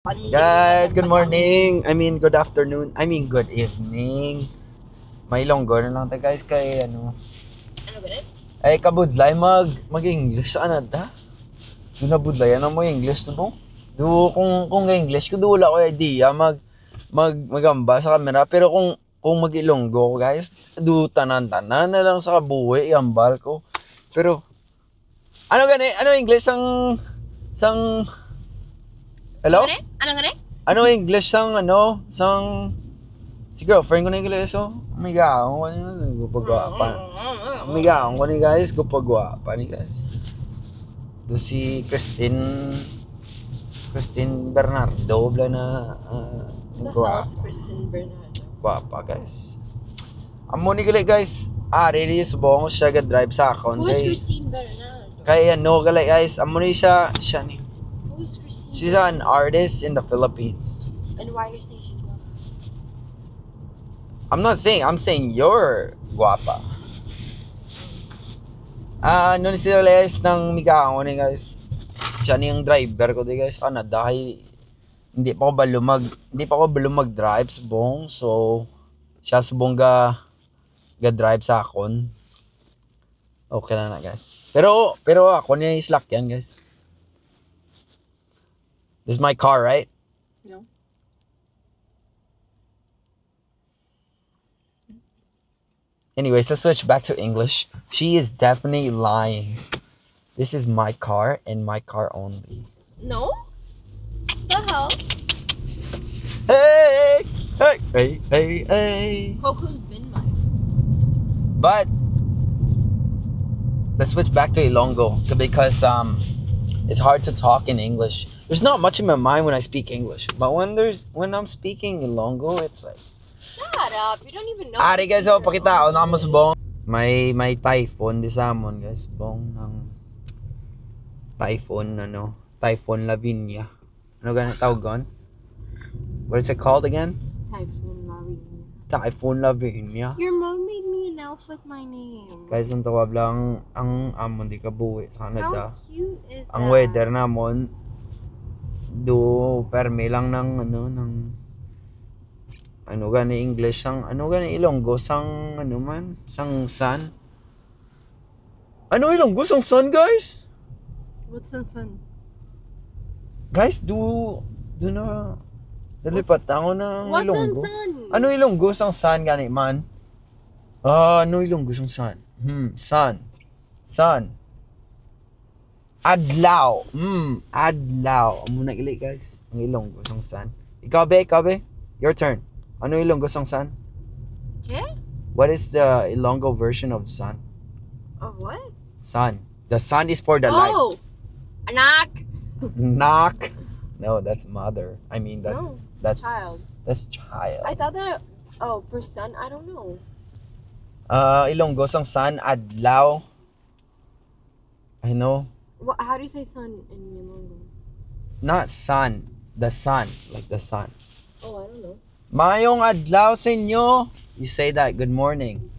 Guys, good morning. I mean, good afternoon. I mean, good evening. May longgo na lang tayo guys kay ano. Ano ba rin? Ay kabudlay mag-English sa Canada. Do nabudlay ano mo English no? Do kung English ko wala ko idea magamba sa camera pero kung mag-Ilonggo ko guys, do tanan-tanan na lang sa kabuhi iambal ko. Pero ano English sang hello? Ano nga rin? Ano English sang si girlfriend ko na English umigaong ko niya gupagwapa umigaong ko ni guys gupagwapa ni guys do si Christine Bernardo bla na Christine Bernardo. Gwapa guys amo ni gali guys really subong siya drive sa akon Who's Christine Bernardo? kay gali guys amo ni siya ni Who's Christine? she's an artist in the Philippines. And why you're saying she's guapa? I'm saying you're guapa. Ano ni sila guys ng migaon ni guys. Siya ni yung driver ko di guys. Canada kay hindi pa ako balumag drive subong. So siya subong ga drive sa akon. Okay na guys. Pero ako niya slack yan guys. This is my car, right? No. Anyways, let's switch back to English. She is definitely lying. This is my car and my car only. No? The hell? Hey. Coco's been mine. But let's switch back to Ilonggo because it's hard to talk in English. There's not much in my mind when I speak English, but when I'm speaking Ilonggo, it's like Shut up. You don't even know. Ari guys, pakita ako nakamasubong. May typhoon di sa amon guys, bong ng Typhoon Lavinia. Ano ganun tawag gon? What is it called again? Typhoon Lavinia. Typhoon Lavinia. Your mom made me an elf with my name. Guys, ang tawag lang ang amon di kabuhi sa Canada. How cute is Ang that? weather namon do perme lang ng gani English sang Ilonggo sang sun. Ano Ilonggo sang sun guys? What's the sun? Guys, do na dalipat ako ng What's Ilonggo. the sun? Ano Ilonggo sang sun gani man? Ano Ilonggo sang sun? Sun. Adlaw. Adlaw. Amo na gali guys. Ang Ilonggo sang sun. Ikaw be. Your turn. Ano Ilonggo sang sun? Okay. What is the Ilonggo version of sun? Of what? Sun. The sun is for the light. Oh! Anak! Knock. No, that's mother. I mean that's Child. That's child. I thought that... Oh, for sun? I don't know. Ilonggo sang sun adlaw. I know. What, how do you say sun in Ilonggo? Not sun. The sun. Like the sun. Oh, I don't know. Mayong adlaw sa inyo. You say that good morning.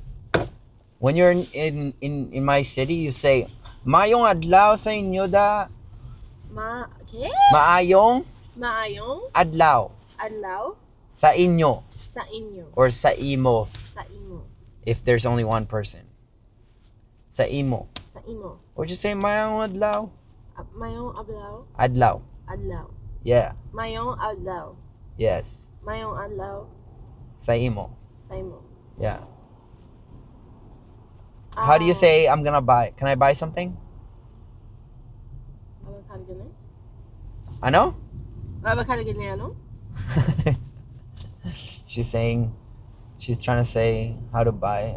When you're in my city, you say Mayong adlaw sa inyo da. Okay? Maayong Maayong adlaw adlaw sa inyo sa inyo. or sa imo Sa imo. if there's only one person. Sa imo. Sa imo. Or just say mayong adlaw. Mayong adlaw. Adlaw. Adlaw. Yeah. Mayong adlaw. Yes. Mayong adlaw Sa imo. sa imo. Yeah. How do you say I'm gonna buy? Can I buy something? Abakalagan Ano? Abakalagan ano? She's trying to say how to buy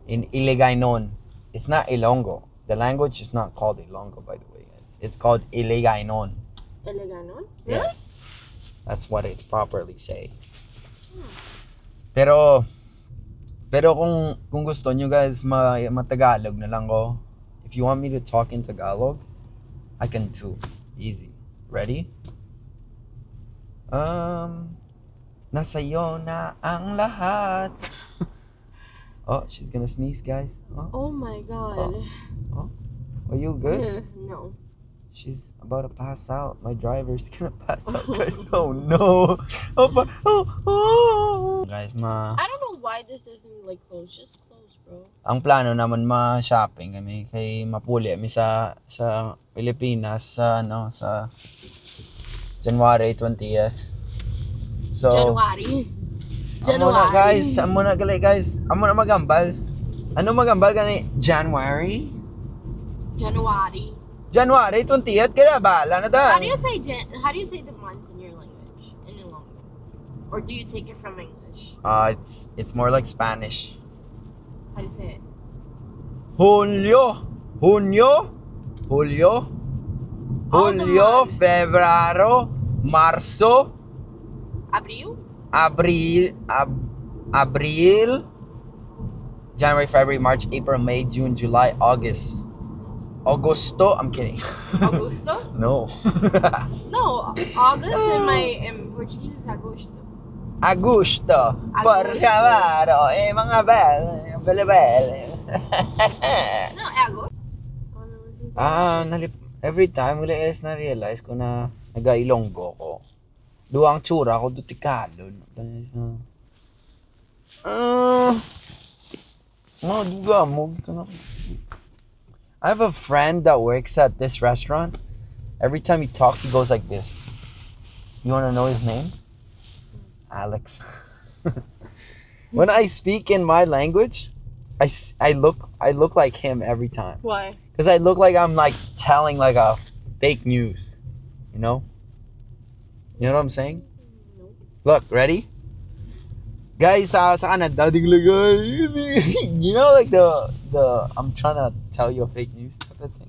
in Iligaynon. It's not Ilonggo. The language is not called Ilonggo, by the way. It's called Iligaynon. Iligaynon? Yes. That's what it's properly say. Pero kung gusto nyo guys matagalog na lang ko. If you want me to talk in Tagalog, I can too. Easy. Ready? Nasa'yo na ang lahat. Oh, she's gonna sneeze, guys. Oh my god. Are you good? No. She's about to pass out. My driver's gonna pass out, guys. Oh no. Guys, I don't know why this isn't like close. Just close, bro. ang plano naman ma-shopping kami kay mapuli kami sa Pilipinas sa January 20th. So January. amo na guys, amo na magambal. Ano magambal gani? January 20th kaya bahala na How dan. do you say how do you say the months in your language? In your language? Or do you take it from English? It's more like Spanish. How do you say it? Julio, All the months. Febrero, Marzo, Abril? Abril, January, February, March, April, May, June, July, August. Agosto, I'm kidding. Augusto? No. No, August in Portuguese is agosto. Agosto. Porcavaro, mga belle. No, agosto. Every time na-realize ko na nag-Ilonggo ko. Duwang tsura ko dutikado. I have a friend that works at this restaurant. Every time he talks, he goes like this. You want to know his name? Alex. When I speak in my language, I look like him every time. Why? Because I look like I'm like telling like a fake news. You know? You know what I'm saying? No. Look, ready? Guys, sa Canada, you know like the I'm trying to tell you a fake news type of thing.